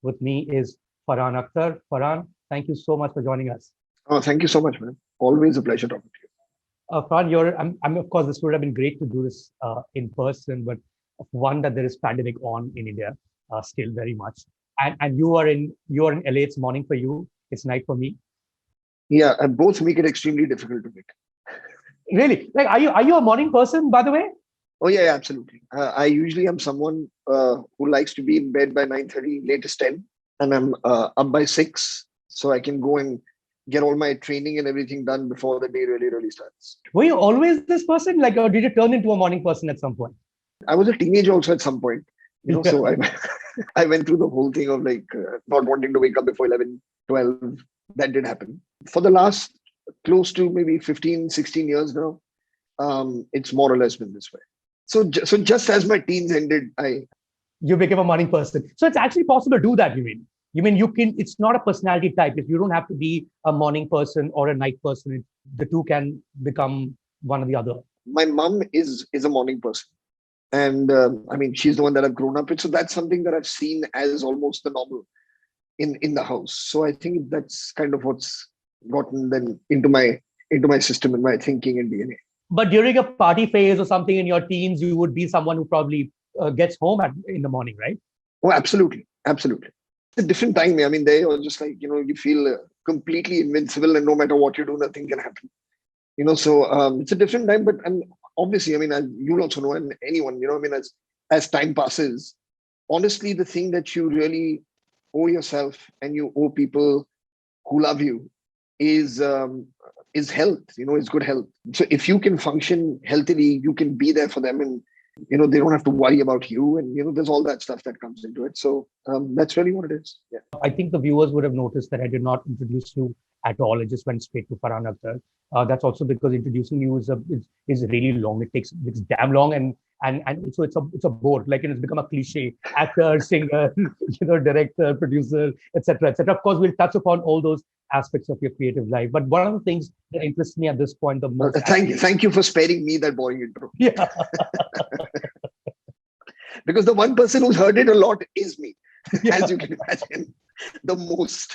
With me is Farhan Akhtar. Farhan, thank you so much for joining us. Oh, thank you so much, man. Always a pleasure talking to you. Farhan, of course, this would have been great to do this in person, but one that there is pandemic on in India still very much. And you are in LA. It's morning for you. It's night for me. Yeah, and both make it extremely difficult to make. Really? Like, are you a morning person, by the way? Oh, yeah, absolutely. I usually am someone who likes to be in bed by 9:30, latest 10, and I'm up by 6, so I can go and get all my training and everything done before the day really, really starts. Were you always this person? Like, or did you turn into a morning person at some point? I was a teenager also at some point, so I, I went through the whole thing of like not wanting to wake up before 11, 12. That did happen. For the last close to maybe 15, 16 years now, it's more or less been this way. So just as my teens ended, You became a morning person. So it's actually possible to do that, you mean? You mean you can, it's not a personality type. You don't have to be a morning person or a night person. The two can become one or the other. my mom is a morning person. And I mean, she's the one that I've grown up with. So that's something that I've seen as almost the normal in the house. So I think that's kind of what's gotten then into my system and my thinking and DNA. But during a party phase or something in your teens, you would be someone who probably gets home in the morning, right? Oh, absolutely, absolutely. It's a different time. I mean, they are just like you feel completely invincible, and no matter what you do, nothing can happen. So it's a different time. But obviously, I mean, you'll also know, and anyone, I mean, as time passes, honestly, the thing that you really owe yourself and you owe people who love you is health. Is good health. So if you can function healthily, you can be there for them, and they don't have to worry about you, and there's all that stuff that comes into it. So that's really what it is. Yeah. I think the viewers would have noticed that I did not introduce you at all. I just went straight to Farhan Akhtar. That's also because introducing you is really long. It's damn long, and also it's a bore. Like it's become a cliche. Actor, singer, director, producer, etc., etc. Of course, we'll touch upon all those aspects of your creative life. But one of the things that interests me at this point the most. Thank you for sparing me that boring intro. Yeah. Because the one person who's heard it a lot is me, Yeah. as you can imagine, the most.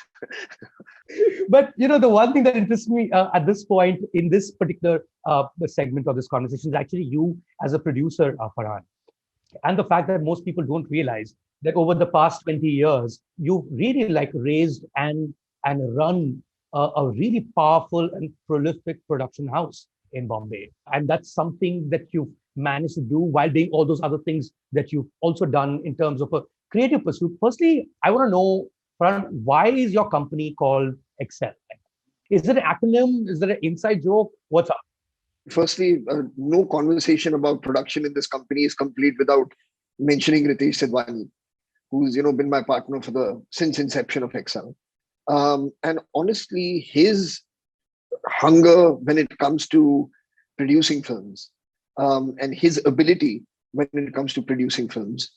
But the one thing that interests me at this point in this particular segment of this conversation is actually you as a producer, Farhan, and the fact that most people don't realize that over the past 20 years, you really like raised and run a really powerful and prolific production house in Bombay, and that's something that you've managed to do while doing all those other things that you've also done in terms of a creative pursuit. Firstly, I want to know, Farhan, why is your company called Excel? Is it an acronym? Is it an inside joke? What's up? Firstly, no conversation about production in this company is complete without mentioning Ritesh Sidwani, who's been my partner since inception of Excel. And honestly, his hunger when it comes to producing films, and his ability when it comes to producing films,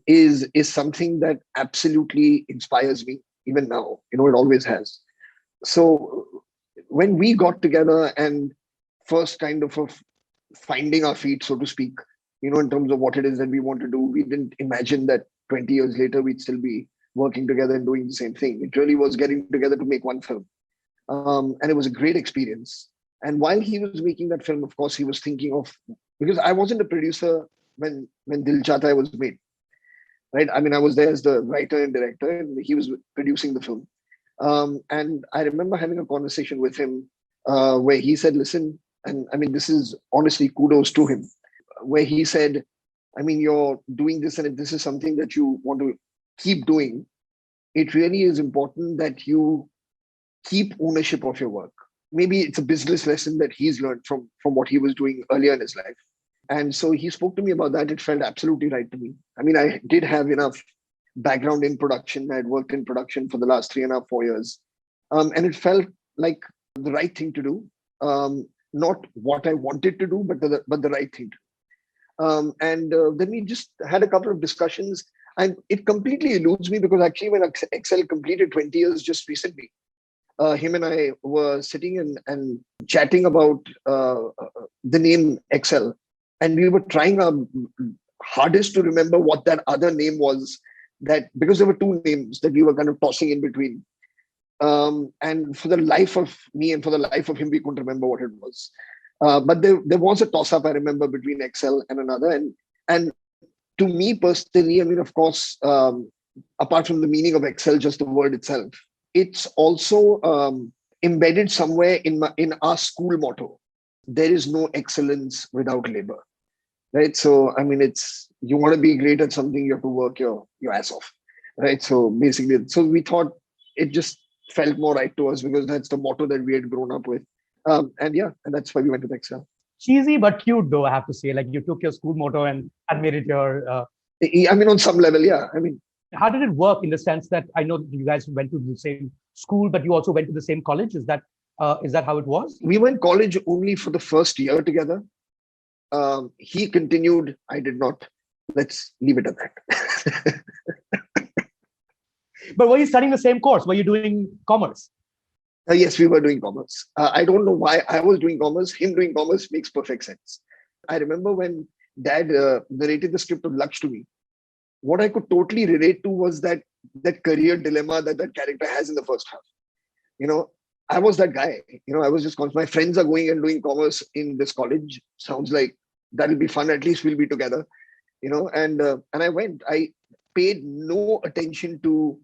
is something that absolutely inspires me even now. It always has. So when we got together and first kind of finding our feet, so to speak, in terms of what it is that we want to do, we didn't imagine that 20 years later we'd still be working together and doing the same thing. It really was getting together to make one film, and it was a great experience. And while he was making that film, of course, he was thinking of, because I wasn't a producer when Dil Chahta Hai was made, right? I mean, I was there as the writer and director, and he was producing the film. And I remember having a conversation with him where he said, listen, and I mean, this is honestly kudos to him, where he said, I mean, you're doing this, and if this is something that you want to keep doing, it really is important that you keep ownership of your work. Maybe it's a business lesson that he's learned from what he was doing earlier in his life. And so he spoke to me about that. It felt absolutely right to me. I mean, I did have enough background in production. I had worked in production for the last 3.5, 4 years. And it felt like the right thing to do. Not what I wanted to do, but the right thing to do. And then we just had a couple of discussions, and it completely eludes me because actually when Excel completed 20 years just recently, him and I were sitting and chatting about the name Excel. And we were trying our hardest to remember what that other name was that because there were two names that we were kind of tossing in between. And for the life of me and for the life of him, we couldn't remember what it was. But there was a toss up, I remember, between Excel and another. And to me personally, I mean, of course, apart from the meaning of Excel, just the word itself, it's also embedded somewhere in our school motto. There is no excellence without labor, right? So, I mean, it's, you want to be great at something, you have to work your ass off, right? So basically, so we thought it just felt more right to us because that's the motto that we had grown up with. And that's why we went with Excel. Cheesy but cute, though, I have to say. Like you took your school motto and made it your. I mean, on some level, yeah. I mean, how did it work in the sense that I know you guys went to the same school, but you also went to the same college? Is that how it was? We went college only for the first year together. He continued. I did not. Let's leave it at that. But were you studying the same course? Were you doing commerce? Yes, we were doing commerce. I don't know why I was doing commerce. Him doing commerce makes perfect sense. I remember when Dad narrated the script of Laksh to me. What I could totally relate to was that career dilemma that character has in the first half. You know, I was that guy. You know, I was just my friends are going and doing commerce in this college. Sounds like that'll be fun. At least we'll be together. You know, and I went. I paid no attention to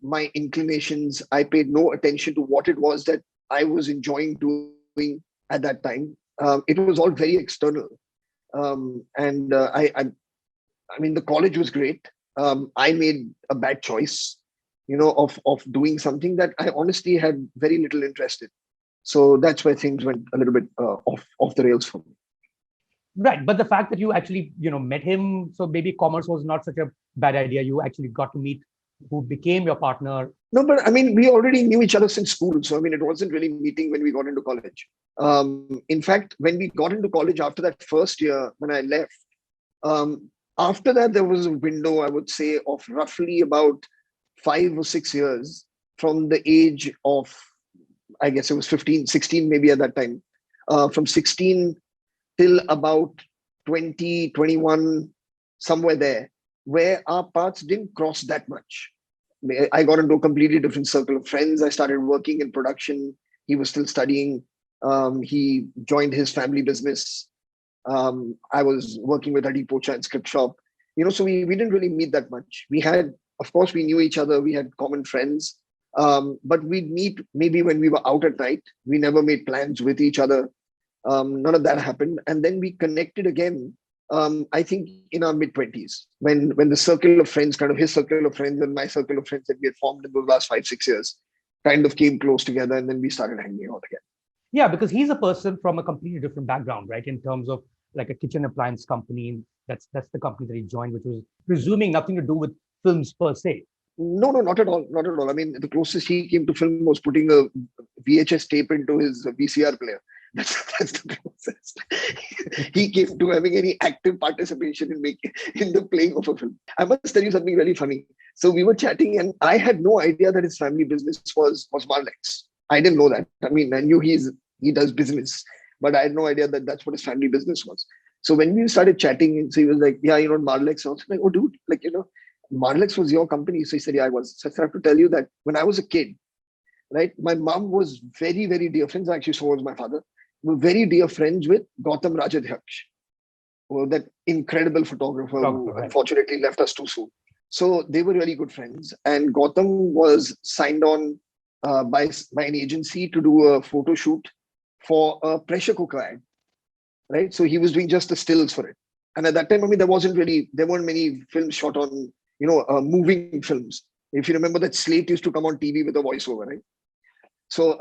my inclinations. I paid no attention to what it was that I was enjoying doing at that time. It was all very external. I mean, the college was great. I made a bad choice, you know, of doing something that I honestly had very little interest in. So that's where things went a little bit off the rails for me. Right, but the fact that you actually, met him, so maybe commerce was not such a bad idea. You actually got to meet who became your partner. No, but I mean, we already knew each other since school. So, I mean, it wasn't really meeting when we got into college. In fact, when we got into college after that first year, when I left, after that, there was a window, I would say, of roughly about 5 or 6 years from the age of, I guess it was 15, 16, maybe at that time, from 16 till about 20, 21, somewhere there, where our paths didn't cross that much. I got into a completely different circle of friends. I started working in production. He was still studying. He joined his family business. I was working with Adi Pocha and Script Shop. So we didn't really meet that much. We had, of course, we knew each other. We had common friends. But we'd meet maybe when we were out at night. We never made plans with each other. None of that happened. And then we connected again, I think in our mid-20s, when the circle of friends, kind of his circle of friends and my circle of friends that we had formed in those last 5-6 years, kind of came close together, and then we started hanging out again. Yeah, because he's a person from a completely different background, right? In terms of like a kitchen appliance company. That's the company that he joined, which was presuming nothing to do with films per se. No, not at all. Not at all. I mean, the closest he came to film was putting a VHS tape into his VCR player. That's the closest he came to having any active participation in the playing of a film. I must tell you something really funny. So we were chatting, and I had no idea that his family business was Marlex. I didn't know that. I mean, I knew he does business, but I had no idea that that's what his family business was. So when we started chatting, and so he was like, "Yeah, Marlex." I was like, "Oh, dude, Marlex was your company." So he said, "Yeah, I was." So I have to tell you that when I was a kid, right, my mom was very, very dear friends. Actually, so was my father. We were very dear friends with Gautam Rajadhyaksh, that incredible photographer who unfortunately left us too soon. So they were really good friends. And Gautam was signed on by an agency to do a photo shoot for a pressure cooker ad, right? So he was doing just the stills for it. And at that time, I mean, there weren't many films shot on, moving films. If you remember that Slate used to come on TV with a voiceover, right? So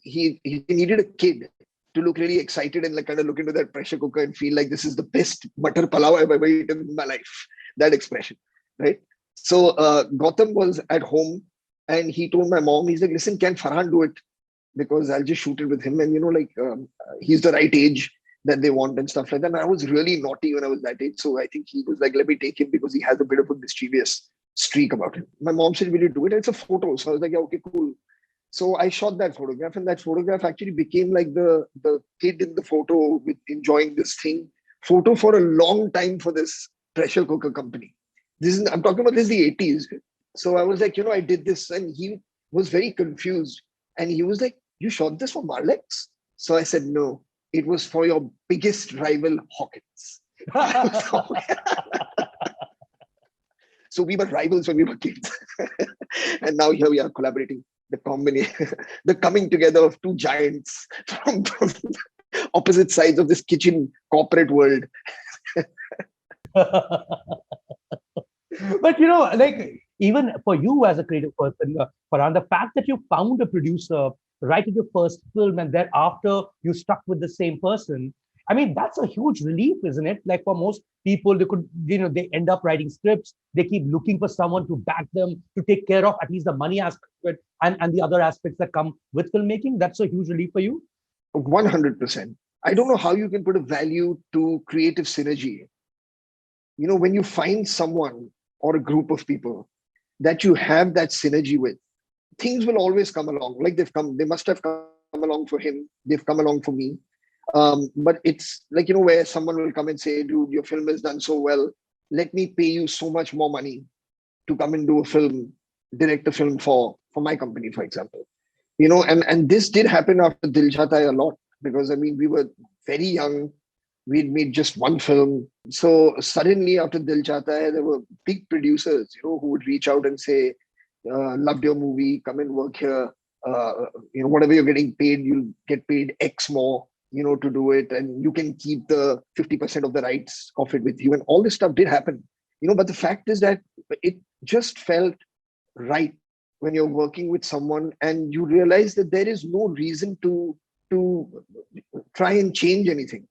he needed a kid to look really excited and like kind of look into that pressure cooker and feel like this is the best butter palav I've ever eaten in my life. That expression, right? So Gautam was at home and he told my mom, he's like, "Listen, can Farhan do it? Because I'll just shoot it with him. And, he's the right age that they want and stuff like that." And I was really naughty when I was that age. So I think he was like, "Let me take him because he has a bit of a mischievous streak about him." My mom said, "Will you do it?" And it's a photo. So I was like, "Yeah, okay, cool." So I shot that photograph, and that photograph actually became like the kid in the photo with enjoying this thing photo for a long time for this pressure cooker company. I'm talking about this the 80s. So I was like, I did this, and he was very confused. And he was like, you shot this for Marlex? So I said, no, it was for your biggest rival, Hawkins. So we were rivals when we were kids. And now here we are collaborating. The coming together of two giants from opposite sides of this kitchen corporate world. But like even for you as a creative person, Farhan, the fact that you found a producer right in your first film and thereafter you stuck with the same person, I mean, that's a huge relief, isn't it? Like for most people, they could, they end up writing scripts, they keep looking for someone to back them, to take care of at least the money aspect of it and the other aspects that come with filmmaking. That's a huge relief for you. 100%. I don't know how you can put a value to creative synergy. When you find someone or a group of people that you have that synergy with, things will always come along. Like they must have come along for him. They've come along for me. But it's like, where someone will come and say, dude, your film is done so well. Let me pay you so much more money to come and do a film, direct a film for my company, for example. And this did happen after Dil Chahta Hai a lot, because I mean, we were very young. We'd made just one film. So suddenly after Dil Chahta Hai, there were big producers, who would reach out and say, loved your movie, come and work here. Whatever you're getting paid, you'll get paid X more, to do it. And you can keep the 50% of the rights of it with you. And all this stuff did happen, but the fact is that it just felt right when you're working with someone and you realize that there is no reason to try and change anything.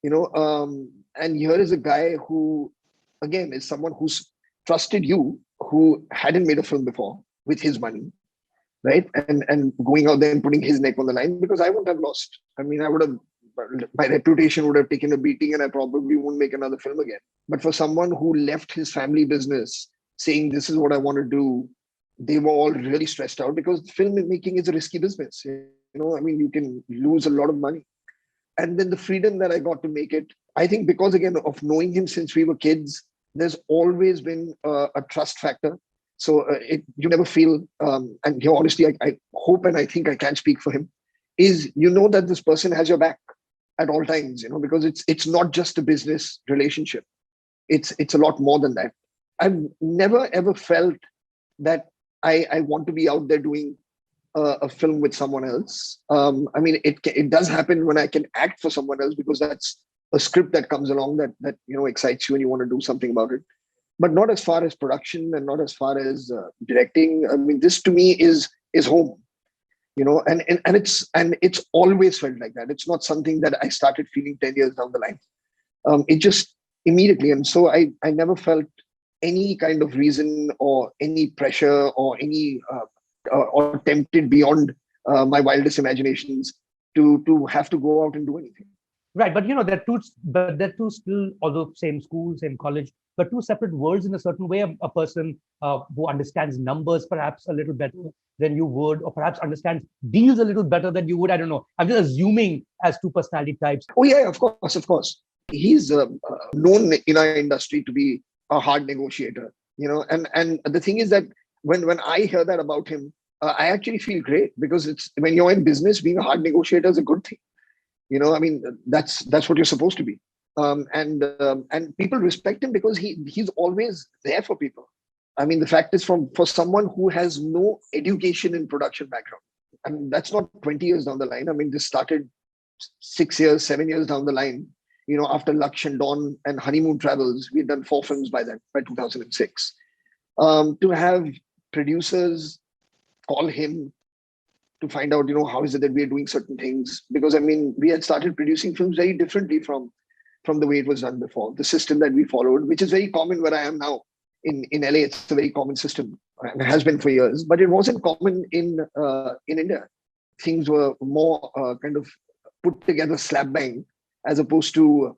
And here is a guy who, again, is someone who's trusted you, who hadn't made a film before with his money, right? And going out there and putting his neck on the line, because I wouldn't have lost. I mean, my reputation would have taken a beating and I probably won't make another film again. But for someone who left his family business saying, this is what I want to do, they were all really stressed out, because filmmaking is a risky business. I mean, you can lose a lot of money. And then the freedom that I got to make it, I think because, again, of knowing him since we were kids, there's always been a trust factor. So you never feel, and honestly, I hope and I think I can speak for him, is that this person has your back at all times, because it's not just a business relationship. It's a lot more than that. I've never ever felt that I want to be out there doing a film with someone else. I mean, it does happen when I can act for someone else, because that's a script that comes along that excites you and you want to do something about it. But not as far as production and not as far as directing. I mean, this to me is home, and it's always felt like that. It's not something that I started feeling 10 years down the line. It just immediately, and so I never felt any kind of reason or any pressure or any or tempted beyond my wildest imaginations to have to go out and do anything. Right, but they're two still, although same school, same college, but two separate worlds in a certain way. A person who understands numbers perhaps a little better than you would, or perhaps understands deals a little better than you would. I don't know. I'm just assuming as two personality types. Oh yeah, of course. He's known in our industry to be a hard negotiator, and the thing is that when I hear that about him, I actually feel great, because it's when you're in business, being a hard negotiator is a good thing. I mean, that's what you're supposed to be. And people respect him because he's always there for people. I mean, the fact is, for someone who has no education in production background, and that's not 20 years down the line. I mean, this started 6 years, 7 years down the line. After Laksh and Dawn and Honeymoon Travels, we'd done 4 films by 2006. To have producers call him to find out, how is it that we are doing certain things? Because I mean, we had started producing films very differently from the way it was done before. The system that we followed, which is very common where I am now in LA, it's a very common system and has been for years, but it wasn't common in India. Things were more kind of put together slap bang, as opposed to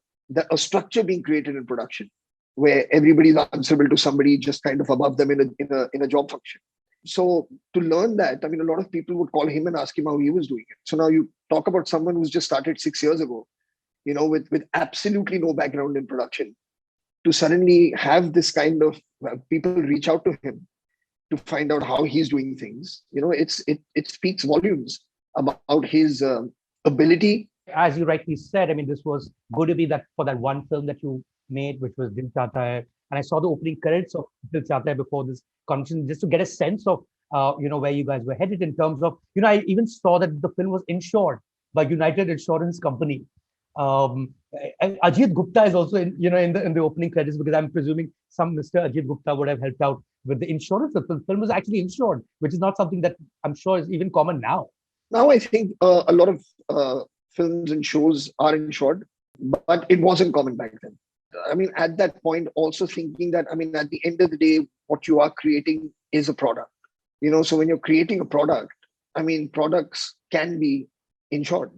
a structure being created in production where everybody is answerable to somebody just kind of above them in a job function. So to learn that, I mean, a lot of people would call him and ask him how he was doing it. So now you talk about someone who's just started 6 years ago, with absolutely no background in production, to suddenly have this kind of people reach out to him to find out how he's doing things, it speaks volumes about his ability. As you rightly said, I mean, this was going to be that for that one film that you made, which was Dil Chahta Hai. And I saw the opening credits of Dil Chahta Hai before this conversation, just to get a sense of, where you guys were headed in terms of, I even saw that the film was insured by United Insurance Company. And Ajit Gupta is also in the opening credits, because I'm presuming some Mr. Ajit Gupta would have helped out with the insurance. The film was actually insured, which is not something that I'm sure is even common now. Now I think a lot of films and shows are insured, but it wasn't common back then. I mean, at that point, also thinking that, I mean, at the end of the day, what you are creating is a product. So when you're creating a product, I mean, products can be insured.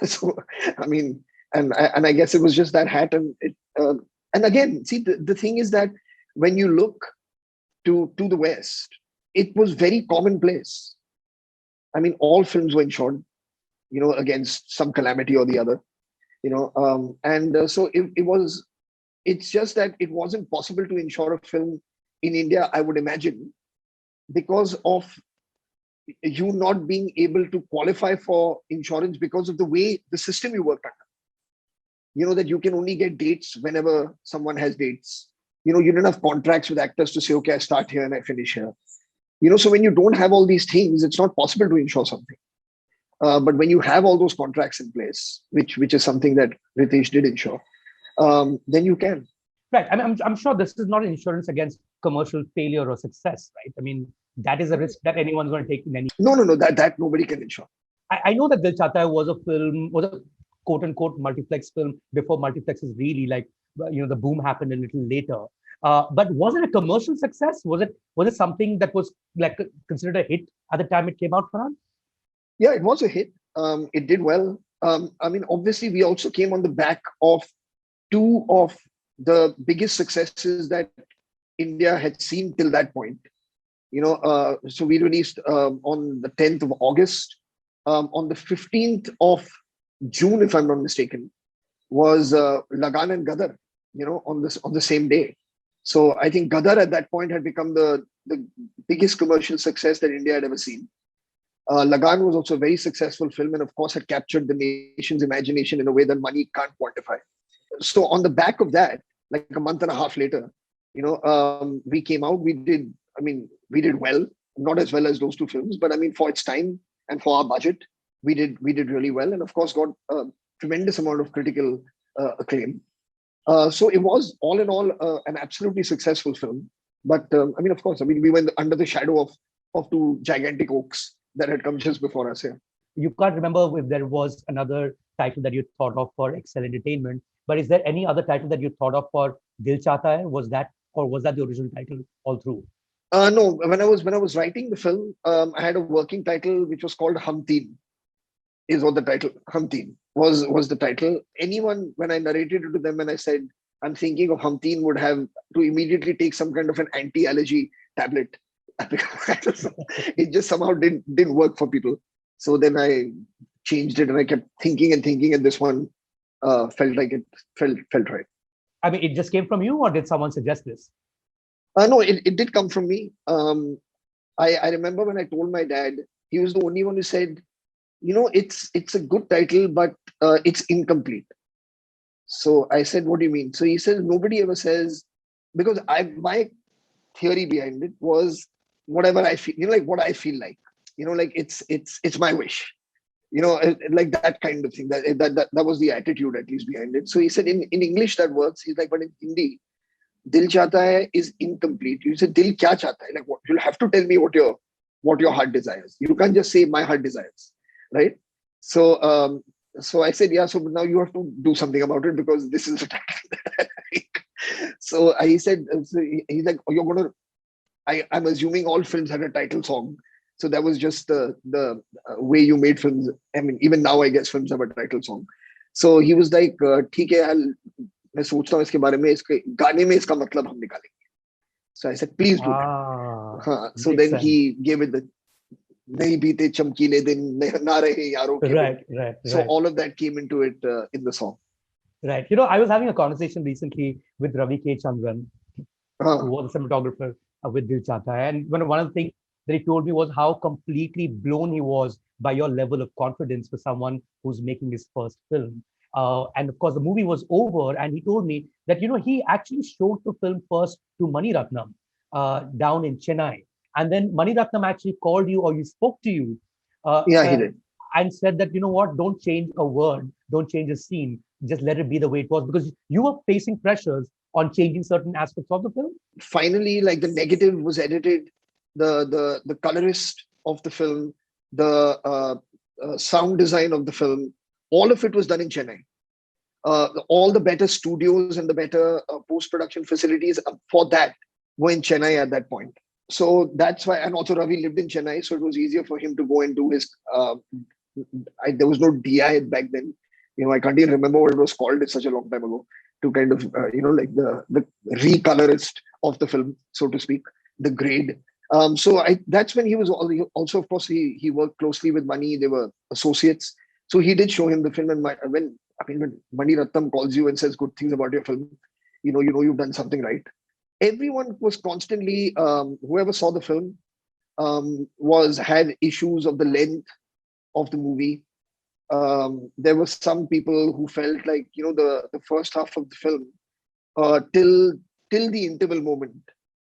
So I mean, and I guess it was just that hat, and again, see, the thing is that when you look to the West, it was very commonplace. I mean, all films were insured, against some calamity or the other, so it's just that it wasn't possible to insure a film in India, I would imagine, because of you not being able to qualify for insurance because of the way the system you worked under. That you can only get dates whenever someone has dates. You didn't have contracts with actors to say, okay, I start here and I finish here. So when you don't have all these things, it's not possible to insure something. But when you have all those contracts in place, which is something that Ritesh did insure, then you can. Right. I mean, I'm sure this is not insurance against commercial failure or success, right? I mean, that is a risk that anyone's going to take in any. No, that nobody can insure. I know that Dil Chahta Hai was a quote unquote multiplex film before multiplexes really the boom happened a little later. But was it a commercial success? Was it something that was like considered a hit at the time it came out, Farhan? Yeah, it was a hit. It did well. I mean, obviously, we also came on the back of two of the biggest successes that India had seen till that point. So we released on the 10th of August. On the 15th of June, if I'm not mistaken, was Lagan and Gadar, on the same day. So I think Gadar at that point had become the biggest commercial success that India had ever seen. Lagan was also a very successful film, and of course had captured the nation's imagination in a way that money can't quantify. So on the back of that, like a month and a half later, we came out. We did well, not as well as those two films, but I mean, for its time and for our budget, we did really well, and of course got a tremendous amount of critical acclaim. So it was all in all an absolutely successful film. But I mean, of course, we went under the shadow of two gigantic oaks that had come just before us here. You can't remember if there was another title that you thought of for Excel Entertainment, but is there any other title that you thought of for Dil Chahta Hai? Was that the original title all through? No, when I was writing the film, I had a working title which was called Hum Teen. Is what the title Hum Teen was the title. Anyone, when I narrated it to them and I said I'm thinking of Hum Teen, would have to immediately take some kind of an anti-allergy tablet. It just somehow didn't work for people. So then I changed it and I kept thinking, and this one felt like it felt right. I mean, it just came from you, or did someone suggest this? No, it did come from me. I remember when I told my dad, he was the only one who said, it's a good title, but it's incomplete. So I said, what do you mean? So he says, nobody ever says, because my theory behind it was whatever I feel, like what I feel like, like it's my wish, like that kind of thing. That was the attitude at least behind it. So he said, in English that works. He's like, but in Hindi, Dil Chahta Hai is incomplete. You said Dil Kya Chahta Hai? Like, what? You'll have to tell me what your heart desires. You can't just say my heart desires, right? So I said, yeah. So now you have to do something about it because this is the title. So he said, he's like, oh, you're gonna. I'm assuming all films had a title song. So that was just the way you made films. I mean, even now I guess films have a title song. So he was like, ठीक है, मैं सोचता हूँ इसके बारे में, इसके गाने में इसका मतलब हम निकालेंगे. So I said, please do that. So then he gave it the नहीं बीते चमकीले दिन ना रहे यारों के. Right. So all of that came into it in the song. Right. I was having a conversation recently with Ravi K. Chandran, who Uh, was a cinematographer with Dil Chahta Hai. And one of the things that he told me was how completely blown he was by your level of confidence for someone who's making his first film. And of course, the movie was over, and he told me that he actually showed the film first to Mani Ratnam down in Chennai, and then Mani Ratnam actually called you or you spoke to you uh, yeah, he uh, did. and said that what, don't change a word, don't change a scene, just let it be the way it was because you were facing pressures on changing certain aspects of the film. Finally, like the negative was edited, the colorist of the film, the sound design of the film, all of it was done in Chennai. All the better studios and the better post production facilities for that were in Chennai at that point. So that's why, and also Ravi lived in Chennai, so it was easier for him to go and do his. There was no DI back then. I can't even remember what it was called. It's such a long time ago. To kind of like the recolorist of the film, so to speak, the grade. So that's when he was also, of course, he worked closely with Mani. They were associates, so he did show him the film. And when Mani Ratnam calls you and says good things about your film, you know you've done something right. Everyone was constantly, whoever saw the film, was had issues of the length of the movie. There were some people who felt like the first half of the film, till the interval moment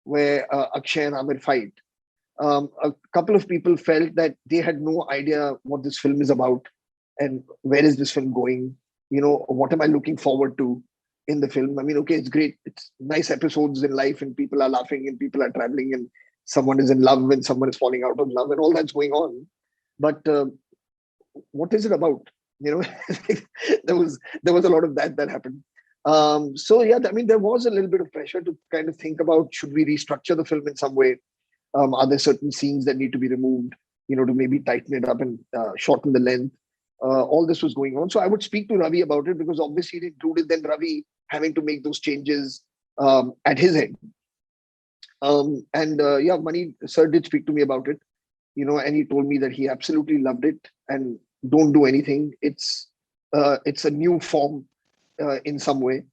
where Akshay and Amir fight. A couple of people felt that they had no idea what this film is about and where is this film going. What am I looking forward to in the film? I mean, okay, it's great. It's nice episodes in life, and people are laughing, and people are traveling, and someone is in love, and someone is falling out of love, and all that's going on. But what is it about? There was a lot of that happened. So yeah, I mean, there was a little bit of pressure to kind of think about, should we restructure the film in some way? Are there certain scenes that need to be removed, to maybe tighten it up and shorten the length? All this was going on. So I would speak to Ravi about it, because obviously it included then Ravi having to make those changes at his end. And yeah, Mani sir did speak to me about it, and he told me that he absolutely loved it, and don't do anything. It's a new form in some way,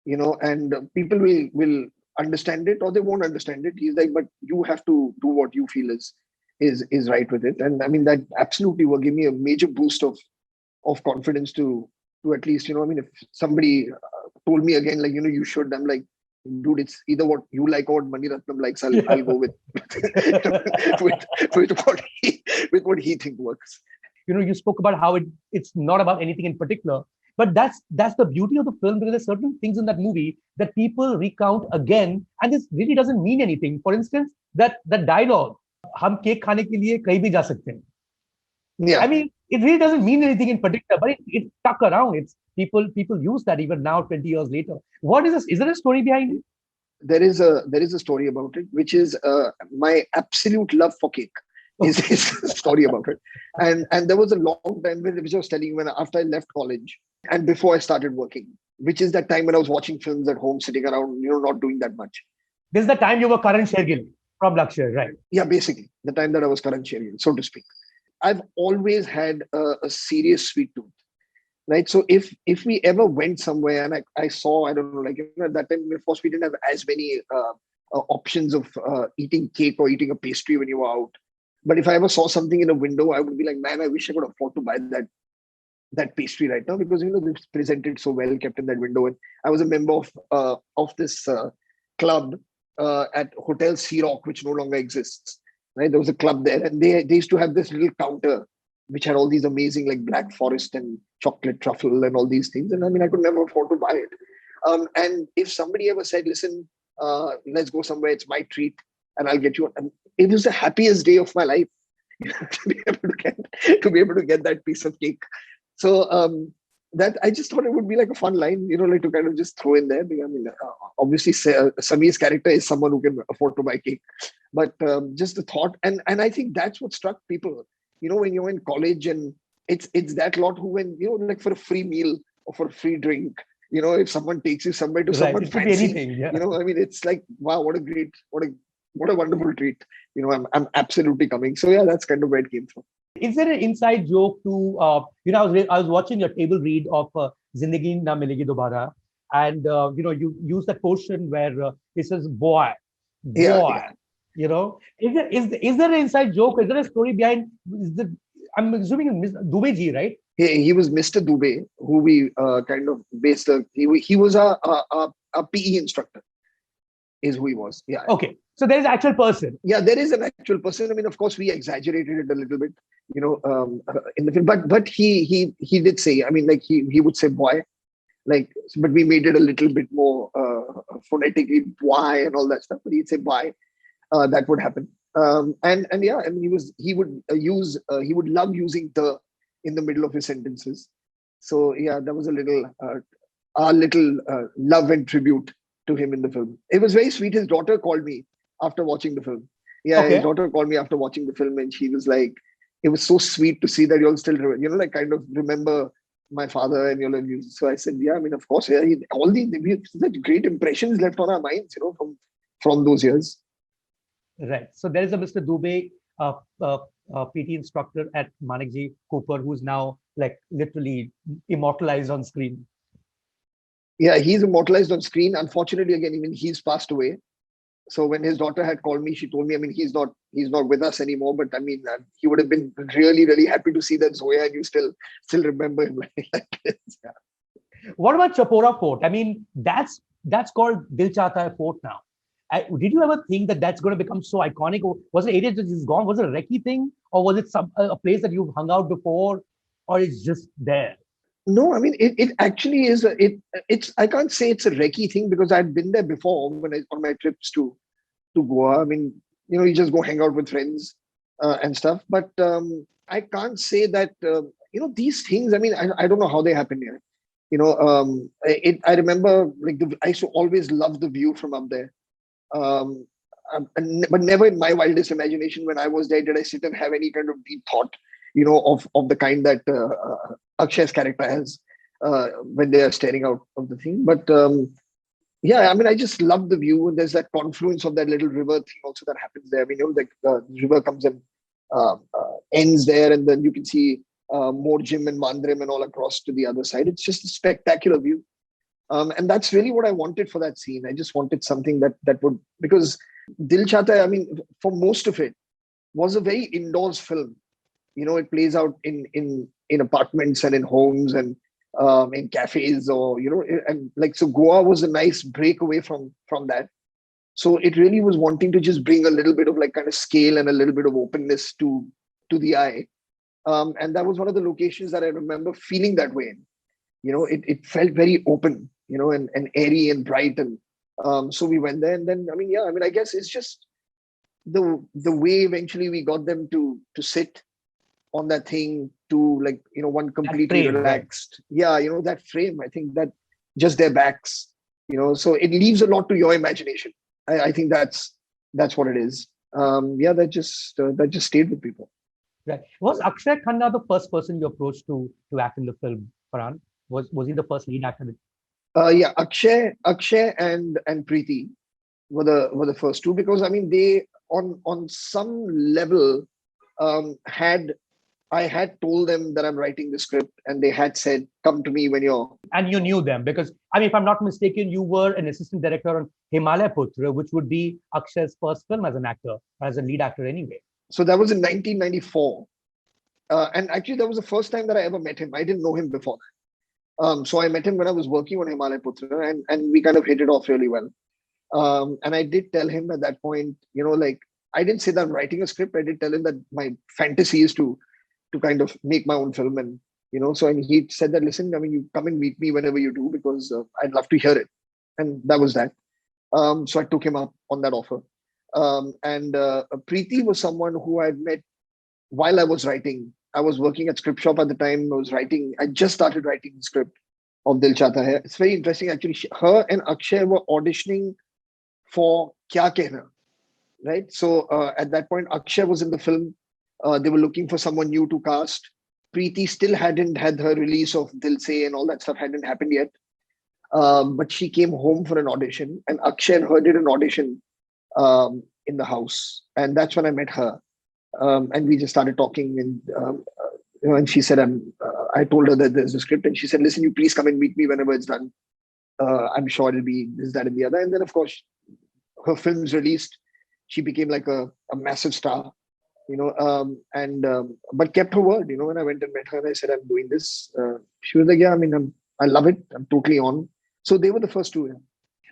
and people will understand it or they won't understand it. He's like, but you have to do what you feel is right with it. And I mean, that absolutely will give me a major boost of confidence to at least, I mean, if somebody told me again, like, you should, I'm like, dude, it's either what you like or what Mani Ratnam likes. I'll go with with what he think works. You spoke about how it's not about anything in particular, but that's the beauty of the film, because there's certain things in that movie that people recount again, and this really doesn't mean anything. For instance, that dialogue, हम cake खाने के लिए कहीं भी जा सकते हैं. I Yeah. mean, it really doesn't mean anything in particular, but it stuck around. It's people use that even now, 20 years later. What is this? Is there a story behind it? There is a story about it, which is my absolute love for cake is a story about it. And there was a long time which I was telling you, when after I left college and before I started working, which is that time when I was watching films at home, sitting around, not doing that much. This is the time you were Karan Shergill from Lakshya, right? Yeah, basically the time that I was Karan Shergill, so to speak. I've always had a serious sweet tooth, right? So if we ever went somewhere and I saw, I don't know, like, at that time, of course, we didn't have as many options of eating cake or eating a pastry when you were out. But if I ever saw something in a window, I would be like, man, I wish I could afford to buy that pastry right now, because it's presented so well, kept in that window. And I was a member of this club at Hotel Sea Rock, which no longer exists. Right, there was a club there, and they used to have this little counter which had all these amazing, like, black forest and chocolate truffle and all these things. And I mean, I could never afford to buy it. And if somebody ever said, listen, let's go somewhere, it's my treat, and I'll get you, and it was the happiest day of my life to be able to get that piece of cake. So that, I just thought it would be like a fun line, like, to kind of just throw in there. I mean, obviously, Samir's character is someone who can afford to buy cake, but just the thought, and I think that's what struck people. When you're in college, and it's that lot who, when like, for a free meal or for a free drink, if someone takes you somewhere to Right. someone It could be fancy, anything. Yeah. I mean, it's like, wow, what a wonderful treat. I'm absolutely coming. So yeah, that's kind of where it came from. Is there an inside joke to, I was watching your table read of Zindagi Na Milegi Dobara, and, you use that portion where it says, boy, Yeah, boy, yeah. is there an inside joke? Is there a story behind, I'm assuming Dubey ji, right? He was Mr. Dubey, who we kind of based he was a PE instructor, is who he was. Yeah. Okay. So there is an actual person. Yeah, there is an actual person. I mean, of course, we exaggerated it a little bit, in the film. But he did say. I mean, like he would say boy, like, but we made it a little bit more phonetically boy and all that stuff. But he'd say boy. That would happen. And yeah, I mean, he would love using the in the middle of his sentences. So yeah, that was a little love and tribute to him in the film. It was very sweet. His daughter called me after watching the film. Yeah, his Okay. daughter called me after watching the film, and she was like, "It was so sweet to see that you all still, like kind of remember my father and you." So I said, "Yeah, I mean, of course, yeah, all we have such great impressions left on our minds, from those years." Right. So there is a Mr. Dubey, uh, uh, PT instructor at Manekji Cooper, who's now like literally immortalized on screen. Yeah, he's immortalized on screen. Unfortunately, again, even he's passed away. So when his daughter had called me, she told me, I mean, he's not with us anymore. But I mean, he would have been really, really happy to see that Zoya, and you still remember him like this. Yeah. What about Chapora Fort? I mean, that's called Dil Chahta Hai Fort now. Did you ever think that that's going to become so iconic? Or was it area that is gone? Was it a recce thing, or was it a place that you've hung out before, or it's just there? No, I mean, it actually is. It's I can't say it's a recce thing because I'd been there before on my trips to Goa. I mean, you just go hang out with friends and stuff. But I can't say that these things. I mean, I don't know how they happen here. I remember like I used to always love the view from up there. Um, but never in my wildest imagination when I was there did I sit and have any kind of deep thought, of the kind that Akshay's character has when they are staring out of the thing. But yeah, I mean, I just love the view, and there's that confluence of that little river thing also that happens there. I mean, like the river comes and ends there, and then you can see more Jim and Mandrem and all across to the other side. It's just a spectacular view. And that's really what I wanted for that scene. I just wanted something that would, because Dil Chahta Hai, I mean, for most of it, was a very indoors film. It plays out in apartments and in homes and in cafes, or and like, so Goa was a nice break away from that. So it really was wanting to just bring a little bit of like kind of scale and a little bit of openness to the eye. And that was one of the locations that I remember feeling that way in. It felt very open, and airy and bright. And so we went there, and then, I mean, yeah, I mean, I guess it's just the way eventually we got them to sit on that thing, to like, one completely frame, right? relaxed. Yeah, that frame, I think that just their backs, so it leaves a lot to your imagination. I think that's what it is. Yeah, that just stayed with people. Right. Was Akshay Khanna the first person you approached to act in the film, Farhan? Was he the first lead actor? Yeah, Akshay and Preeti were the first two, because I mean, they on some level had I had told them that I'm writing the script, and they had said, "Come to me when you're." And you knew them because, I mean, if I'm not mistaken, you were an assistant director on Himalaya Putra, which would be Akshay's first film as an actor, as a lead actor anyway. So that was in 1994, and actually that was the first time that I ever met him. I didn't know him before that. So I met him when I was working on Himalaya Putra, and we kind of hit it off really well. And I did tell him at that point, like, I didn't say that I'm writing a script. I did tell him that my fantasy is to kind of make my own film. And so, and he said that, listen, I mean, you come and meet me whenever you do, because I'd love to hear it. And that was that. So I took him up on that offer. And Preeti was someone who I'd met while I was writing. I was working at Script Shop at the time. I just started writing the script of Dil Chahta Hai. It's very interesting, actually. Her and Akshay were auditioning for Kya Kehna, right? So at that point, Akshay was in the film. They were looking for someone new to cast. Preeti still hadn't had her release of Dil Se, and all that stuff hadn't happened yet. But she came home for an audition, and Akshay and her did an audition in the house. And that's when I met her. And we just started talking, and and she said, I told her that there's a script, and she said, listen, you please come and meet me whenever it's done. I'm sure it'll be this, that, and the other. And then, of course, her films released. She became like a massive star, and but kept her word. When I went and met her and I said, I'm doing this, she was like, yeah, I mean, I love it. I'm totally on. So they were the first two. Yeah.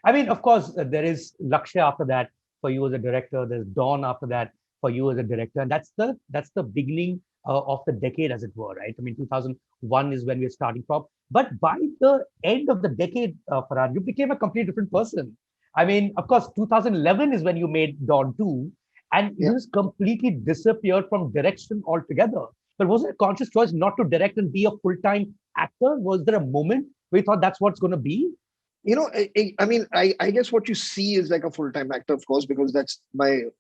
I mean, of course, there is Lakshya after that for you as a director. There's Dawn after that for you as a director, and that's the beginning of the decade, as it were, right? I mean, 2001 is when we're starting from. But by the end of the decade, Farhan, you became a completely different person. I mean, of course, 2011 is when you made Dawn 2, and you Yeah. just completely disappeared from direction altogether. But was it a conscious choice not to direct and be a full-time actor? Was there a moment where you thought that's what's going to be? I mean, I guess what you see is like a full-time actor, of course, because that's the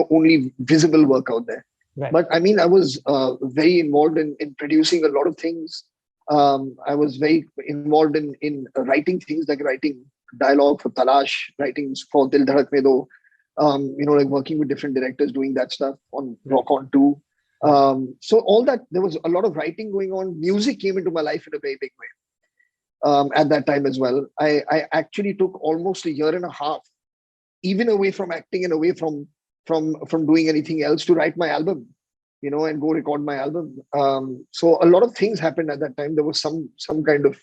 only visible work out there. Right. But I mean, I was very involved in producing a lot of things. I was very involved in writing things, like writing dialogue for Talash, writing for Dil Dhadakne Do, like working with different directors, doing that stuff on Rock On 2. So all that, there was a lot of writing going on. Music came into my life in a very big way at that time as well. I actually took almost a year and a half, even away from acting and away from doing anything else, to write my album, and go record my album. So a lot of things happened at that time. There was some kind of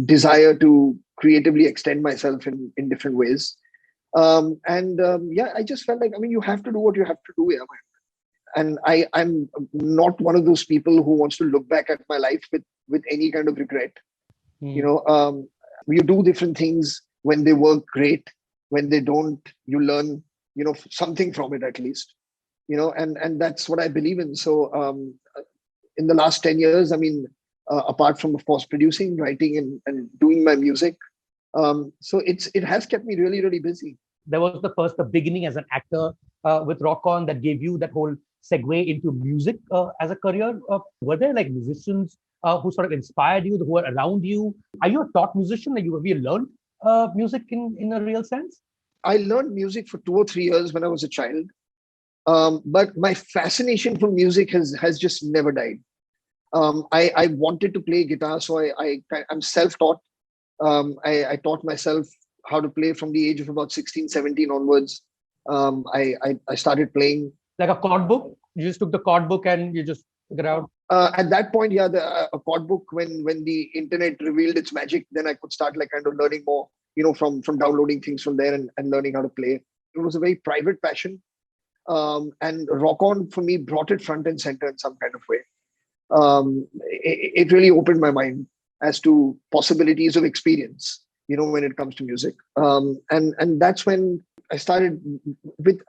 desire to creatively extend myself in different ways. Yeah, I just felt like, I mean, you have to do what you have to do. Yeah, and I'm not one of those people who wants to look back at my life with any kind of regret. Hmm. You know, you do different things. When they work, great. When they don't, you learn, something from it at least. And that's what I believe in. So in the last 10 years, I mean, apart from, of course, producing, writing, and doing my music, so it has kept me really, really busy. There was the beginning as an actor with Rock On that gave you that whole segue into music as a career. Were there like musicians who sort of inspired you, who are around you? Are you a taught musician? Like have you learned music in a real sense? I learned music for 2 or 3 years when I was a child, but my fascination for music has just never died. I wanted to play guitar, so I'm self-taught. I taught myself how to play from the age of about 16, 17 onwards. I started playing. Like a chord book? You just took the chord book and you just figured out. At that point, yeah, a chord book, when the internet revealed its magic, then I could start like kind of learning more, from downloading things from there and learning how to play. It was a very private passion. And Rock On for me brought it front and center in some kind of way. It really opened my mind as to possibilities of experience, when it comes to music. And that's when I started with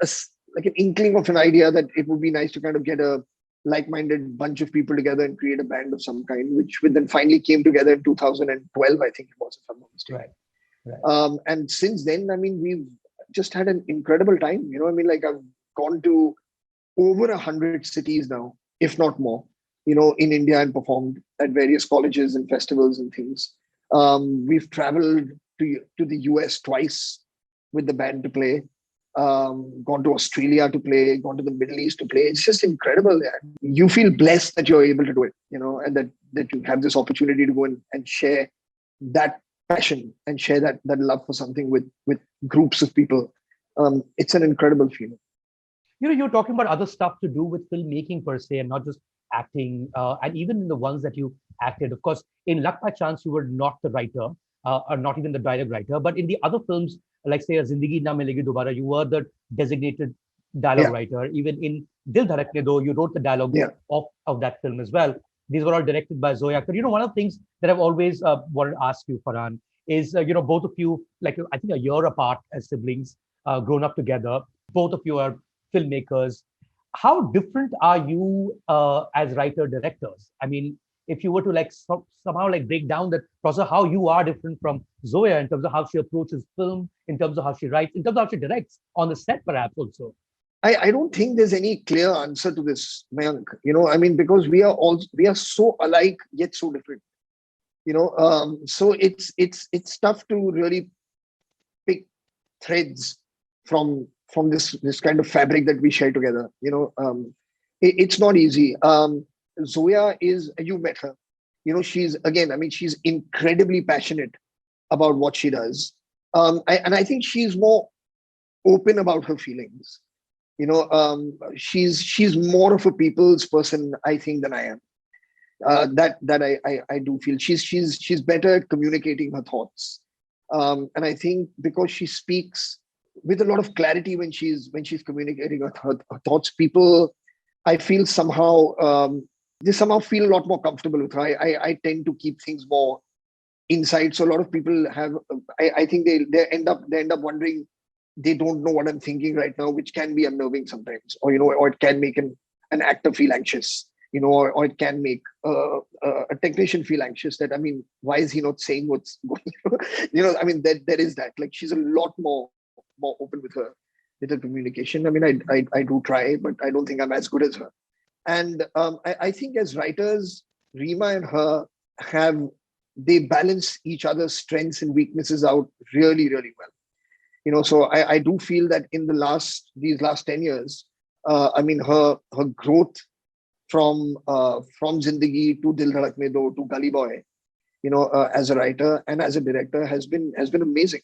like an inkling of an idea that it would be nice to kind of get a like-minded bunch of people together and create a band of some kind, which then finally came together in 2012, I think it was, if I'm not mistaken. Right. And since then, I mean, we've just had an incredible time. I mean, like I've gone to over 100 cities now, if not more, in India, and performed at various colleges and festivals and things. We've traveled to the US twice with the band to play, gone to Australia to play, gone to the Middle East to play. It's just incredible. You feel blessed that you're able to do it, and that you have this opportunity to go and share that passion and share that love for something with groups of people. It's an incredible feeling. You're talking about other stuff to do with filmmaking per se, and not just acting. And even in the ones that you acted, of course, in Luck by Chance, you were not the writer, or not even the dialogue writer. But in the other films, like say Zindagi Na Milegi Dobara, you were the designated dialogue Yeah, writer. Even in Dil Dhadakne Do, you wrote the dialogue yeah, of that film as well. These were all directed by Zoya Akhtar. One of the things that I've always wanted to ask you, Farhan, is both of you, like I think a year apart as siblings, grown up together. Both of you are filmmakers. How different are you as writer directors? I mean, if you were to like somehow like break down that process, how you are different from Zoya in terms of how she approaches film, in terms of how she writes, in terms of how she directs on the set, perhaps also. I don't think there's any clear answer to this, Mayank. I mean, because we are so alike yet so different. So it's tough to really pick threads from this kind of fabric that we share together. It's not easy. Zoya is, you met her. She's, again, I mean, she's incredibly passionate about what she does. And I think she's more open about her feelings. She's more of a people's person, I think, than I am. That I do feel she's better at communicating her thoughts. And I think because she speaks with a lot of clarity when she's communicating her thoughts, people, I feel somehow, they somehow feel a lot more comfortable with her. I tend to keep things more inside. So a lot of people have, I think they end up wondering, they don't know what I'm thinking right now, which can be unnerving sometimes, or it can make an actor feel anxious, or it can make a technician feel anxious, that, I mean, why is he not saying what's going on? I mean, there is that. Like, she's a lot more open with her communication. I mean, I do try, but I don't think I'm as good as her. And I think as writers, Rima and her have they balance each other's strengths and weaknesses out really, really well. So I do feel that in these last 10 years, I mean, her growth from Zindagi to Dil Dhadakne Do to Gully Boy, as a writer and as a director, has been amazing.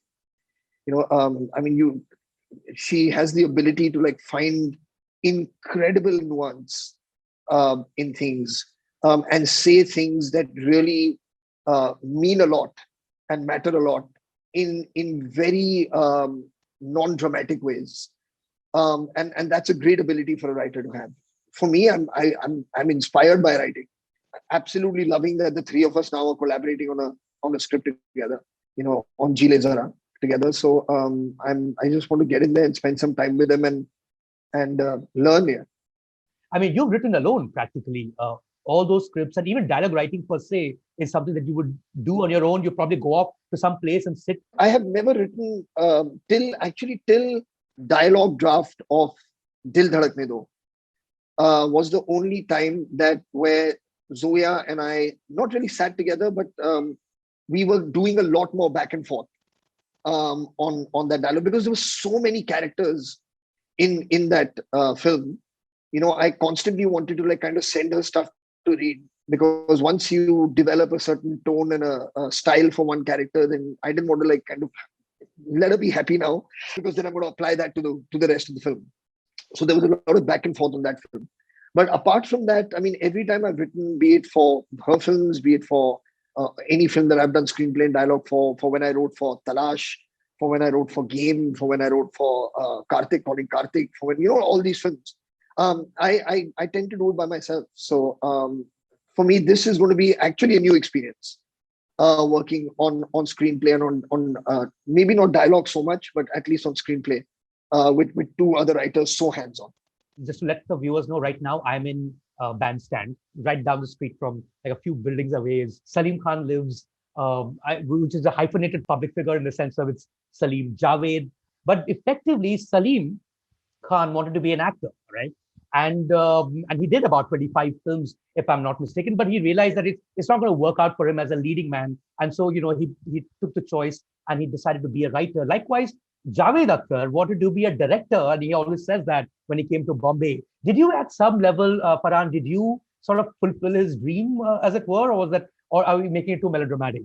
I mean, she has the ability to, like, find incredible nuance in things, and say things that really mean a lot and matter a lot in very non-dramatic ways. And that's a great ability for a writer to have. For me, I'm inspired by writing. Absolutely loving that the three of us now are collaborating on a script together, on Jile Zara together. So I just want to get in there and spend some time with them and learn here. I mean, you've written alone practically. All those scripts and even dialogue writing per se is something that you would do on your own. You probably go off to some place and sit. I have never written till dialogue draft of Dil Dhadakne Do was the only time that where Zoya and I not really sat together, but we were doing a lot more back and forth on that dialogue, because there were so many characters in that film. I constantly wanted to, like, kind of send her stuff to read, because once you develop a certain tone and a style for one character, then I didn't want to, like, kind of let her be happy now, because then I'm going to apply that to the rest of the film. So there was a lot of back and forth on that film. But apart from that, I mean, every time I've written, be it for her films, be it for any film that I've done screenplay and dialogue for when I wrote for Talash, for when I wrote for Game, for when I wrote for Karthik, calling Karthik, for when, all these films, I tend to do it by myself. So for me, this is going to be actually a new experience, working on screenplay and on maybe not dialogue so much, but at least on screenplay with two other writers so hands-on. Just to let the viewers know, right now I'm in Bandstand, right down the street from, like, a few buildings away. Salim Khan lives, which is a hyphenated public figure in the sense of it's Salim Javed. But effectively, Salim Khan wanted to be an actor, right? And he did about 25 films, if I'm not mistaken. But he realized that it's not going to work out for him as a leading man, and so he took the choice and he decided to be a writer. Likewise, Javed Akhtar wanted to be a director, and he always says that when he came to Bombay. Did you, at some level, Farhan, did you sort of fulfill his dream, as it were, or are we making it too melodramatic?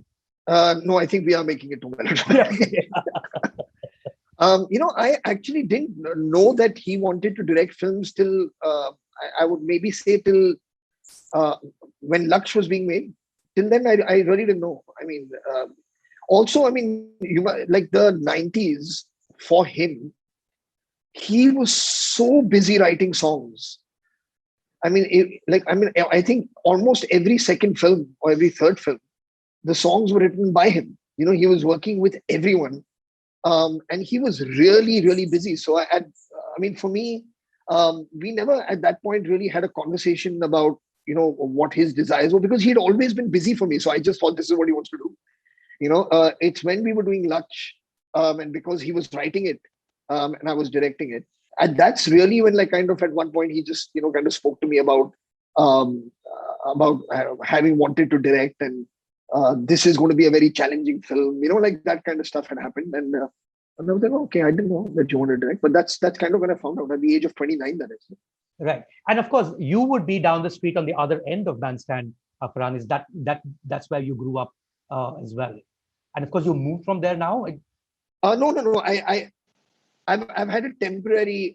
No, I think we are making it too melodramatic. I actually didn't know that he wanted to direct films till I would maybe say till when Laksh was being made. Till then, I really didn't know. I mean, also, I mean, like the 90s for him, he was so busy writing songs. I mean, I think almost every second film or every third film, the songs were written by him. He was working with everyone. And he was really, really busy. So for me, we never at that point really had a conversation about, what his desires were, because he'd always been busy for me. So I just thought this is what he wants to do. It's when we were doing Laksh, and because he was writing it, and I was directing it. And that's really when, like, kind of at one point he just, kind of spoke to me about having wanted to direct, and this is going to be a very challenging film, like that kind of stuff had happened. And I was like, okay, I didn't know that you wanted to direct, but that's kind of when I found out at the age of 29, that is. Right. And of course, you would be down the street on the other end of Bandstand, Farhan. Is that's where you grew up as well? And of course, you moved from there now. No, no, no. I've had a temporary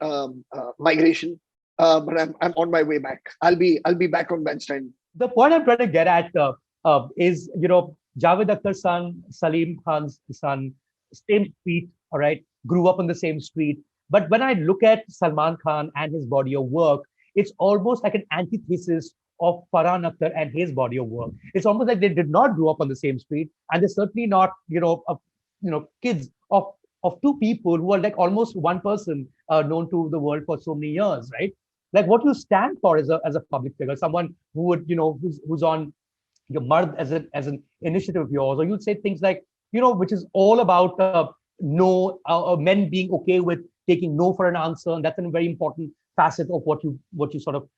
migration, but I'm on my way back. I'll be back on bandstand. The point I'm trying to get at is, Javed Akhtar's son, Salim Khan's son, same street, all right, grew up on the same street. But when I look at Salman Khan and his body of work, it's almost like an antithesis of Farhan Akhtar and his body of work. It's almost like they did not grow up on the same street, and they're certainly not, kids of two people who are like almost one person known to the world for so many years, right? Like what you stand for as a public figure, someone who would, who's on your Mard as an initiative of yours, or you'd say things like, which is all about no, men being okay with taking no for an answer, and that's a very important facet of what you sort of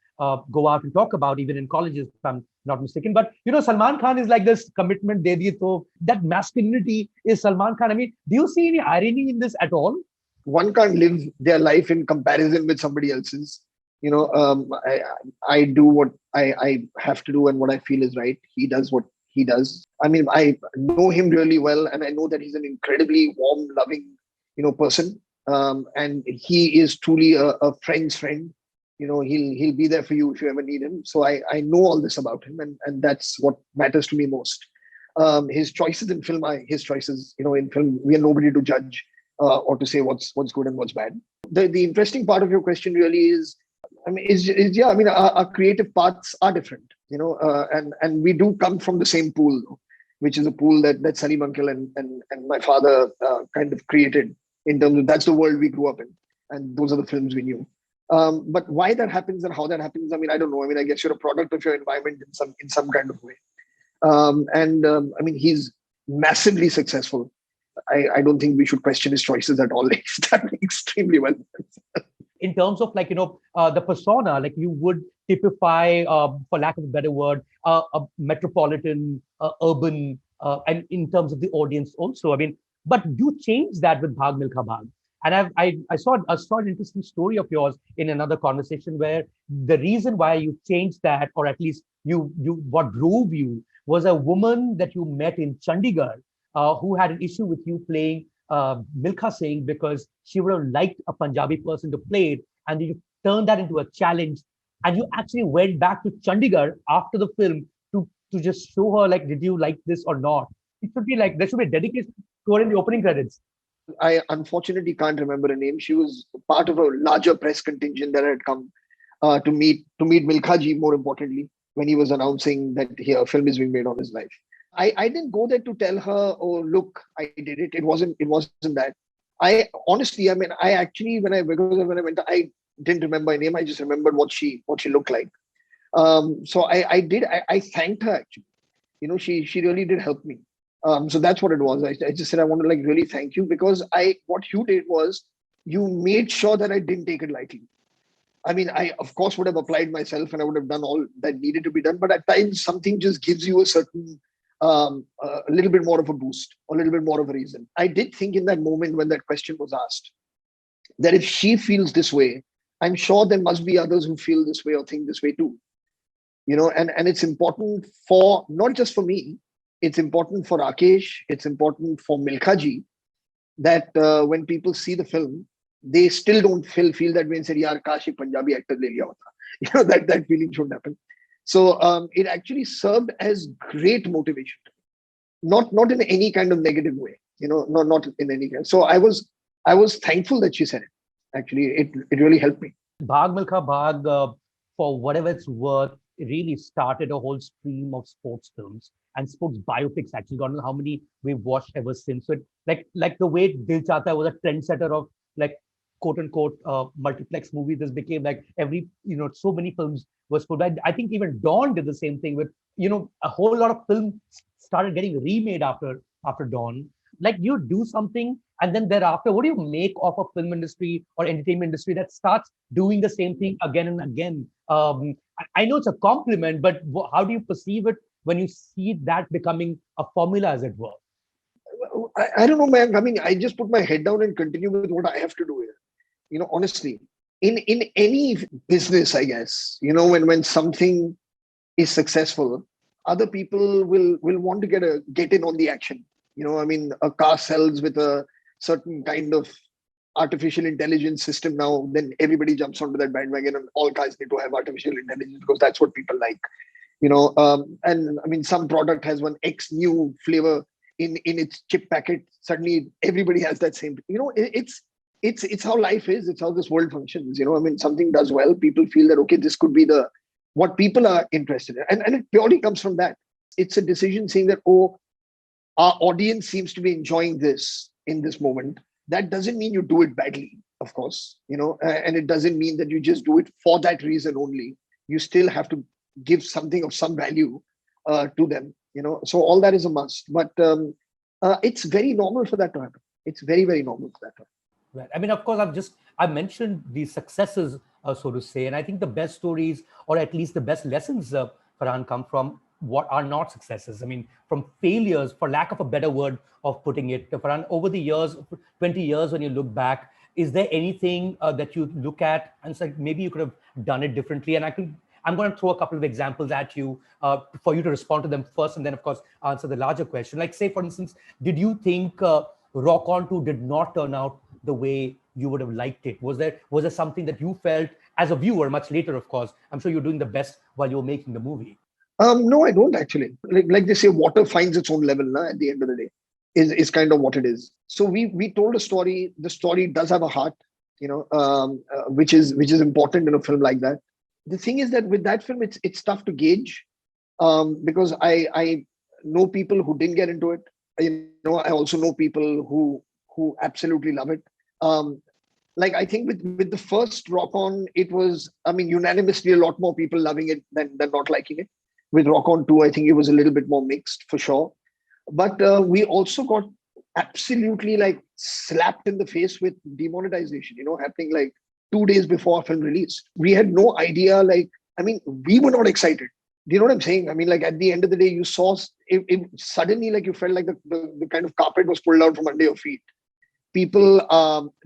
go out and talk about, even in colleges, if I'm not mistaken. But Salman Khan is like this commitment, de diye to that masculinity is Salman Khan. I mean, do you see any irony in this at all? One can't live their life in comparison with somebody else's. I do what I have to do and what I feel is right. He does what he does. I mean, I know him really well, and I know that he's an incredibly warm, loving, person. And he is truly a friend's friend. He'll be there for you if you ever need him. So I know all this about him, and that's what matters to me most. His choices in film are his choices. In film, we are nobody to judge or to say what's good and what's bad. The interesting part of your question really is, I mean, is yeah. I mean, our creative paths are different, and we do come from the same pool, which is a pool that Salim Uncle and my father kind of created. In terms of that's the world we grew up in, and those are the films we knew. But why that happens and how that happens, I mean, I don't know. I mean, I guess you're a product of your environment in some kind of way. I mean, he's massively successful. I don't think we should question his choices at all. He's done extremely well. In terms of like the persona, like you would typify, for lack of a better word, a metropolitan, urban, and in terms of the audience also. I mean, but you change that with Bhag Milkha Bhag. And I saw an interesting story of yours in another conversation where the reason why you changed that, or at least you what drove you, was a woman that you met in Chandigarh who had an issue with you playing Milkha Singh because she would have liked a Punjabi person to play it, and you turned that into a challenge. And you actually went back to Chandigarh after the film to just show her, like, did you like this or not? It should be like there should be a dedication to her in the opening credits. I unfortunately can't remember her name. She was part of a larger press contingent that had come to meet Milkha ji, more importantly, when he was announcing that a film is being made on his life. I didn't go there to tell her, oh look, I did it. It wasn't that. I honestly, I mean, I actually when I went, I didn't remember her name. I just remembered what she looked like. So I thanked her actually. She really did help me. So that's what it was. I just said I want to like really thank you because what you did was you made sure that I didn't take it lightly. I mean, I of course would have applied myself and I would have done all that needed to be done. But at times, something just gives you a little bit more of a boost, a little bit more of a reason. I did think in that moment when that question was asked that if she feels this way, I'm sure there must be others who feel this way or think this way too. And it's important for not just for me, it's important for Rakesh, it's important for Milkha ji that when people see the film, they still don't feel that way and say, "Yaar, kash ek Punjabi actor le liya hota." That feeling shouldn't happen. So it actually served as great motivation, not in any kind of negative way, not in any kind. So I was thankful that she said it. Actually, it really helped me. Bhag Milkha Bhag, for whatever it's worth, really started a whole stream of sports films and sports biopics. Actually, God knows how many we've watched ever since. So, like the way Dil Chahta Hai was a trendsetter of like quote unquote multiplex movies. This became like so many films was put. I think even Dawn did the same thing with a whole lot of films started getting remade after Dawn. Like you do something and then thereafter, what do you make of a film industry or entertainment industry that starts doing the same thing again and again? I know it's a compliment, but how do you perceive it when you see that becoming a formula, as it were? I don't know, man. I mean, I just put my head down and continue with what I have to do here. Honestly, in any business, I guess, when something is successful, other people will want to get in on the action. I mean, a car sells with a certain kind of artificial intelligence system now, then everybody jumps onto that bandwagon, and all cars need to have artificial intelligence because that's what people like. And I mean, some product has one X new flavor in its chip packet. Suddenly, everybody has that same. It's how life is. It's how this world functions. I mean, something does well, people feel that okay, this could be the what people are interested in, and it purely comes from that. It's a decision saying that, oh, our audience seems to be enjoying this in this moment. That doesn't mean you do it badly, of course, and it doesn't mean that you just do it for that reason only. You still have to give something of some value to them, so all that is a must. But it's very normal for that to happen. It's very, very normal for that to happen. Right. I mean, of course, I've mentioned the successes, so to say, and I think the best stories, or at least the best lessons, Farhan, come from what are not successes. I mean, from failures, for lack of a better word of putting it, Farhan. Over the years, 20 years, when you look back, is there anything that you look at and say maybe you could have done it differently? And I'm going to throw a couple of examples at you for you to respond to them first, and then, of course, answer the larger question. Like, say, for instance, did you think Rock On 2 did not turn out the way you would have liked it? Was there something that you felt as a viewer much later? Of course, I'm sure you're doing the best while you're making the movie. No, I don't actually. Like they say, water finds its own level. At the end of the day, is kind of what it is. So we told a story. The story does have a heart, which is important in a film like that. The thing is that with that film, it's tough to gauge, because I know people who didn't get into it. I also know people who absolutely love it. Like I think with the first Rock On, it was, I mean, unanimously a lot more people loving it than not liking it. With Rock On 2, I think it was a little bit more mixed for sure. But we also got absolutely like slapped in the face with demonetization, happening like 2 days before our film release. We had no idea, like, I mean, we were not excited. Do you know what I'm saying? I mean, like at the end of the day, you saw it suddenly, like you felt like the kind of carpet was pulled out from under your feet. People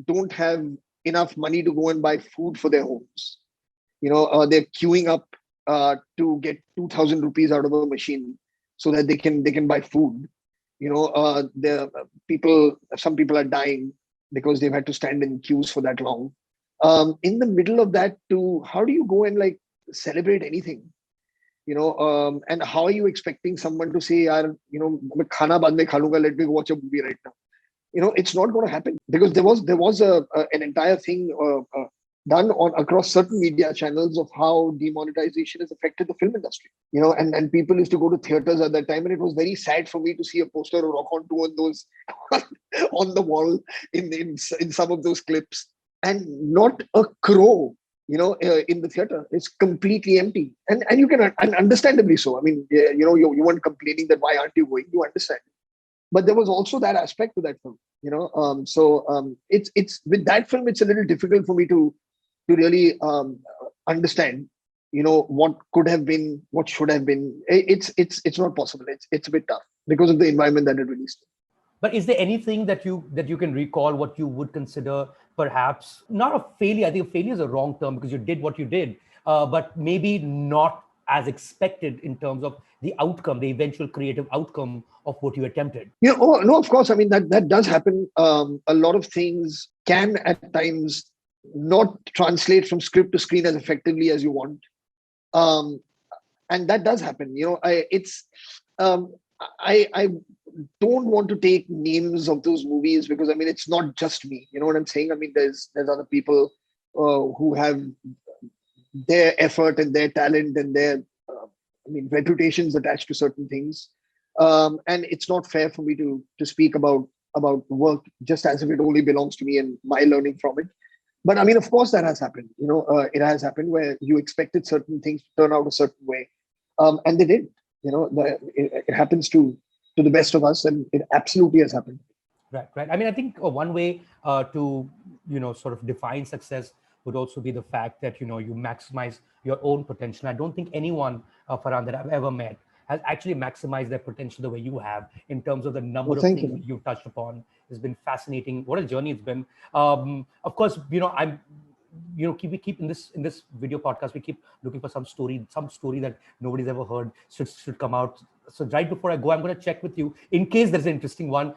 don't have enough money to go and buy food for their homes. They're queuing up to get 2,000 rupees out of a machine so that they can buy food. Some people are dying because they've had to stand in queues for that long. In the middle of that, how do you go and like celebrate anything? And how are you expecting someone to say, "Yaar, khana baad mein kha lunga, let me watch a movie right now." It's not going to happen, because there was an entire thing done on across certain media channels of how demonetization has affected the film industry. And people used to go to theaters at that time, and it was very sad for me to see a poster of Rock On 2 on those on the wall in some of those clips, and not a crow in the theater. It's completely empty, and you can, and understandably so. I mean, you weren't complaining that why aren't you going, you understand. But there was also that aspect to that film, it's with that film, it's a little difficult for me to really understand, what could have been, what should have been. It's not possible. It's a bit tough because of the environment that it released. But is there anything that you can recall what you would consider perhaps not a failure? I think failure is a wrong term because you did what you did, but maybe not as expected in terms of the outcome, the eventual creative outcome of what you attempted. Oh, no, of course. I mean, that does happen. A lot of things can at times not translate from script to screen as effectively as you want. And that does happen. I don't want to take names of those movies because I mean it's not just me. You know what I'm saying? I mean there's other people who have their effort and their talent and their reputations attached to certain things, and it's not fair for me to speak about work just as if it only belongs to me and my learning from it. But I mean, of course, that has happened. It has happened where you expected certain things to turn out a certain way, and they did. It happens to the best of us, and it absolutely has happened. Right. I mean, I think one way to sort of define success would also be the fact that you maximize your own potential. I don't think anyone, Farhan, that I've ever met has actually maximized their potential the way you have in terms of the number of things you've touched upon. It's been fascinating. What a journey it's been. Of course, we keep in this video podcast, we keep looking for some story that nobody's ever heard should come out. So right before I go, I'm going to check with you in case there's an interesting one.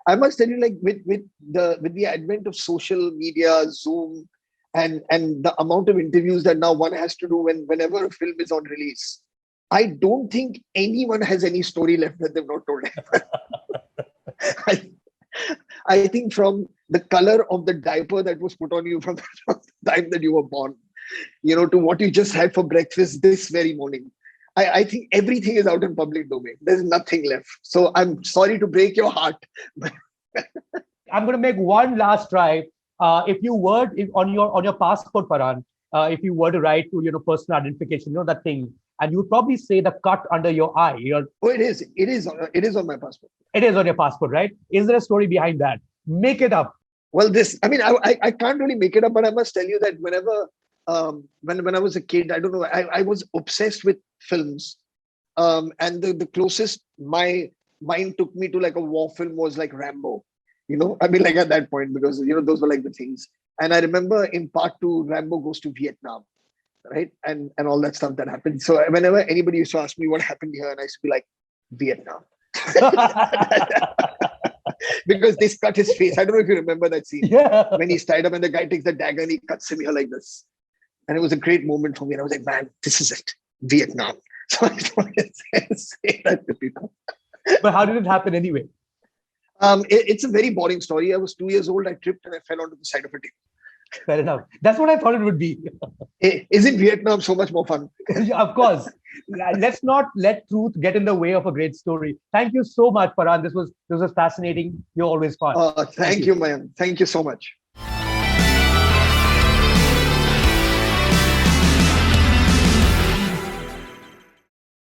I must tell you, like with the advent of social media, Zoom, and the amount of interviews that now one has to do whenever a film is on release, I don't think anyone has any story left that they've not told. I think from the color of the diaper that was put on you from the time that you were born, to what you just had for breakfast this very morning, I think everything is out in public domain. There's nothing left. So I'm sorry to break your heart. I'm going to make one last try. On your passport, Farhan, if you were to write to personal identification, that thing, and you would probably say the cut under your eye. It is on my passport. It is on your passport, right? Is there a story behind that? Make it up. Well, I can't really make it up, but I must tell you that whenever when I was a kid, I don't know, I was obsessed with films, and the closest my mind took me to like a war film was like Rambo. Like at that point, because those were like the things. And I remember in part 2, Rambo goes to Vietnam, right? And all that stuff that happened. So whenever anybody used to ask me what happened here, and I used to be like, Vietnam. Because they cut his face. I don't know if you remember that scene. Yeah. When he's tied up and the guy takes the dagger and he cuts him here like this. And it was a great moment for me. And I was like, man, this is it. Vietnam. So I just wanted to say that to people. But how did it happen anyway? It's a very boring story. I was 2 years old. I tripped and I fell onto the side of a table. Fair enough. That's what I thought it would be. Isn't Vietnam so much more fun? Yeah, of course. Let's not let truth get in the way of a great story. Thank you so much, Farhan. This was fascinating. You're always fun. Thank you, Mayank. Thank you so much.